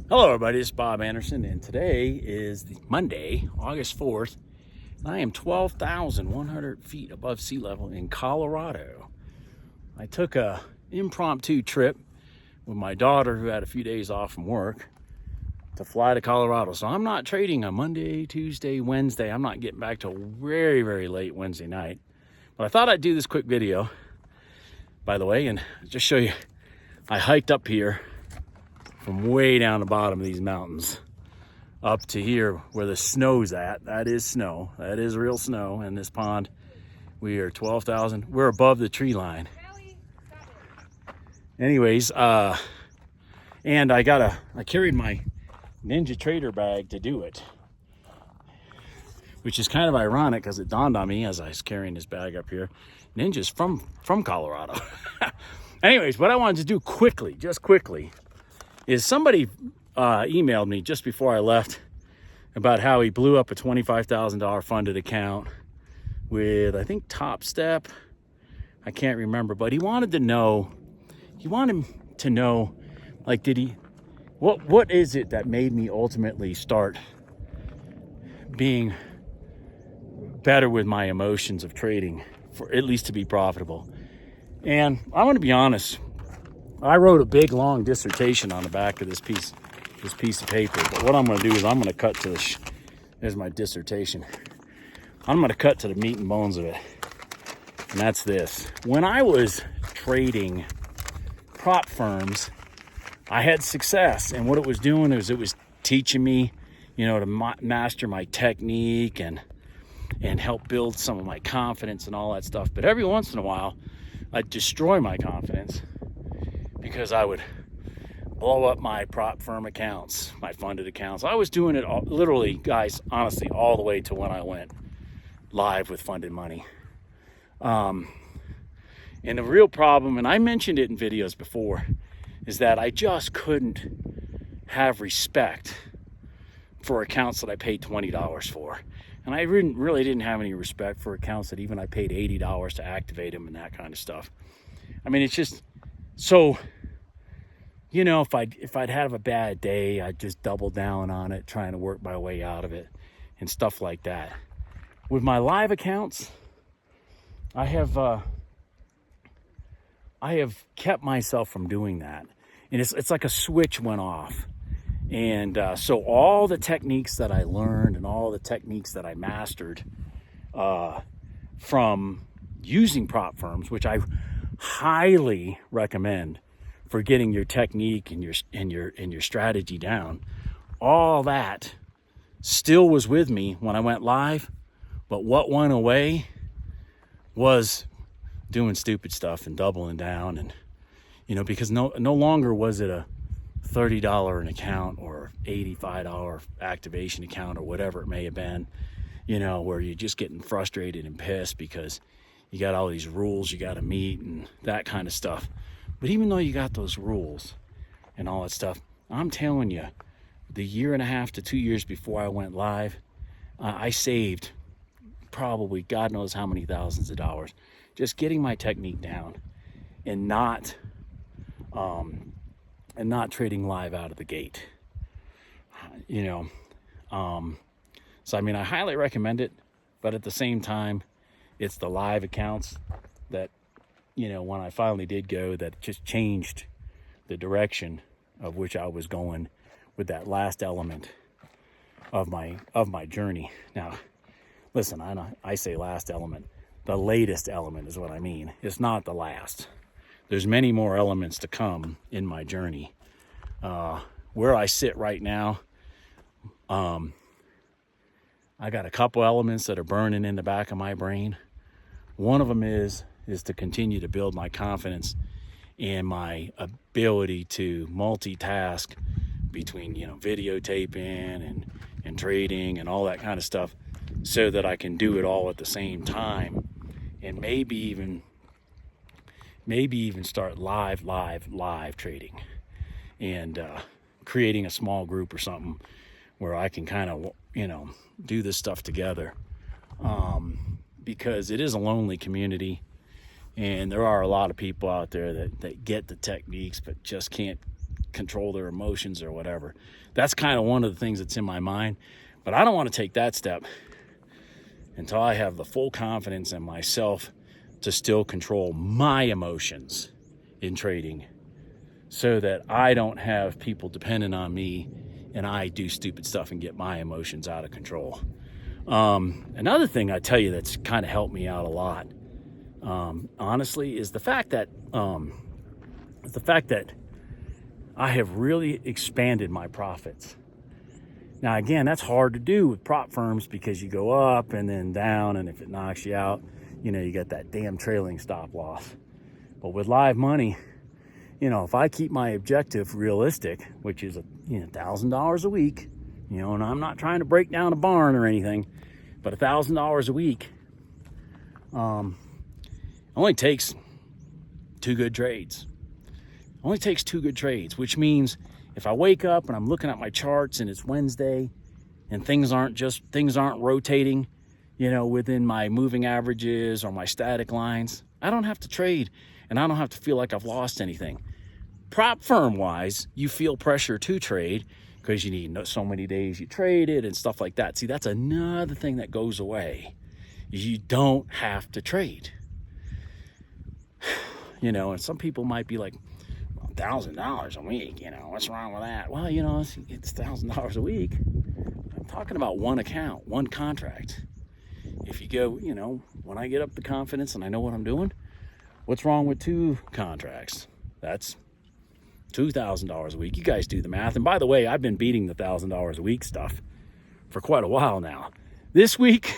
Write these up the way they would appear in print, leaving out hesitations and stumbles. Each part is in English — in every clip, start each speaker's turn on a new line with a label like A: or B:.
A: Hello everybody, it's Bob Anderson, and today is Monday, August 4th, and I am 12,100 feet above sea level in Colorado. I took a impromptu trip with my daughter, who had a few days off from work, to fly to Colorado. So I'm not trading on Monday, Tuesday, Wednesday. I'm not getting back till very, very late Wednesday night. But I thought I'd do this quick video, by the way, and just show you. I hiked up here from way down the bottom of these mountains up to here where the snow's at. That is snow. That is real snow in this pond. We are 12,000. We're above the tree line. Anyways, and I carried my Ninja Trader bag to do it, which is kind of ironic because it dawned on me as I was carrying this bag up here. Ninja's from Colorado. Anyways, what I wanted to do quickly, just quickly, is somebody emailed me just before I left about how he blew up a $25,000 funded account with, I think, Top Step. I can't remember, but he wanted to know, like, what is it that made me ultimately start being better with my emotions of trading, for at least to be profitable. And I want to be honest, I wrote a big long dissertation on the back of this piece of paper. But what I'm going to do is I'm going to cut to there's my dissertation. I'm going to cut to the meat and bones of it. And that's this. When I was trading prop firms, I had success. And what it was doing is it was teaching me, to master my technique and help build some of my confidence and all that stuff. But every once in a while, I'd destroy my confidence because I would blow up my prop firm accounts, my funded accounts. I was doing it literally, guys, honestly, all the way to when I went live with funded money. And the real problem, and I mentioned it in videos before, is that I just couldn't have respect for accounts that I paid $20 for. And I really didn't have any respect for accounts that even I paid $80 to activate them and that kind of stuff. I mean, it's just so, if I'd have a bad day, I'd just double down on it, trying to work my way out of it and stuff like that. With my live accounts, I have kept myself from doing that. And it's like a switch went off. And so all the techniques that I learned and all the techniques that I mastered from using prop firms, which I highly recommend for getting your technique and your strategy down, all that still was with me when I went live. But what went away was doing stupid stuff and doubling down, and because no longer was it a $30 an account or $85 activation account or whatever it may have been, where you're just getting frustrated and pissed because you got all these rules you got to meet and that kind of stuff. But even though you got those rules and all that stuff, I'm telling you, the year and a half to 2 years before I went live, I saved probably God knows how many thousands of dollars just getting my technique down and not trading live out of the gate. So I mean, I highly recommend it, but at the same time, it's the live accounts that, when I finally did go, that just changed the direction of which I was going with that last element of my journey. Now, listen, I say last element. The latest element is what I mean. It's not the last. There's many more elements to come in my journey. Where I sit right now, I got a couple elements that are burning in the back of my brain. One of them is to continue to build my confidence and my ability to multitask between, videotaping and trading and all that kind of stuff, so that I can do it all at the same time, and maybe even start live trading and creating a small group or something where I can kind of, do this stuff together. Because it is a lonely community, and there are a lot of people out there that get the techniques but just can't control their emotions or whatever. That's kind of one of the things that's in my mind. But I don't want to take that step until I have the full confidence in myself to still control my emotions in trading, so that I don't have people dependent on me and I do stupid stuff and get my emotions out of control. Another thing I tell you that's kind of helped me out a lot, honestly, is the fact that I have really expanded my profits. Now, again, that's hard to do with prop firms because you go up and then down, and if it knocks you out, you got that damn trailing stop loss. But with live money, if I keep my objective realistic, which is $1,000 a week, and I'm not trying to break down a barn or anything, but $1,000 a week, only takes 2 good trades. Only takes 2 good trades, which means if I wake up and I'm looking at my charts and it's Wednesday and things aren't rotating, within my moving averages or my static lines, I don't have to trade and I don't have to feel like I've lost anything. Prop firm wise, you feel pressure to trade because you need so many days you traded and stuff like that. See, that's another thing that goes away. You don't have to trade. And some people might be like, $1,000 a week, what's wrong with that? Well, it's $1,000 a week. I'm talking about one account, one contract. If you go, when I get up the confidence and I know what I'm doing, what's wrong with 2 contracts? That's $2,000 a week. You guys do the math. And by the way, I've been beating the $1,000 a week stuff for quite a while now. This week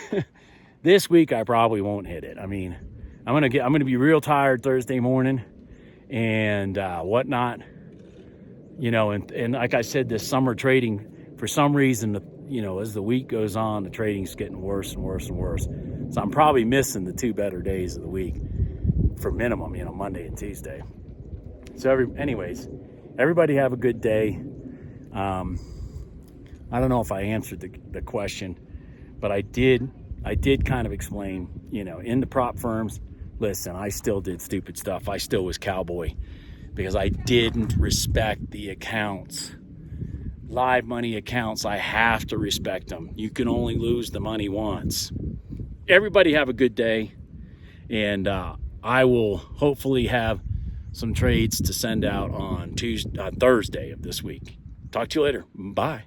A: I probably won't hit it. I mean, I'm gonna be real tired Thursday morning and whatnot, and like I said, this summer trading, for some reason, as the week goes on, the trading's getting worse and worse and worse. So I'm probably missing the 2 better days of the week for minimum, Monday and Tuesday. So anyways, everybody have a good day. I don't know if I answered the question, but I did kind of explain, in the prop firms, listen, I still did stupid stuff. I still was cowboy because I didn't respect the accounts. Live money accounts, I have to respect them. You can only lose the money once. Everybody have a good day, and I will hopefully have some trades to send out on Thursday of this week. Talk to you later. Bye.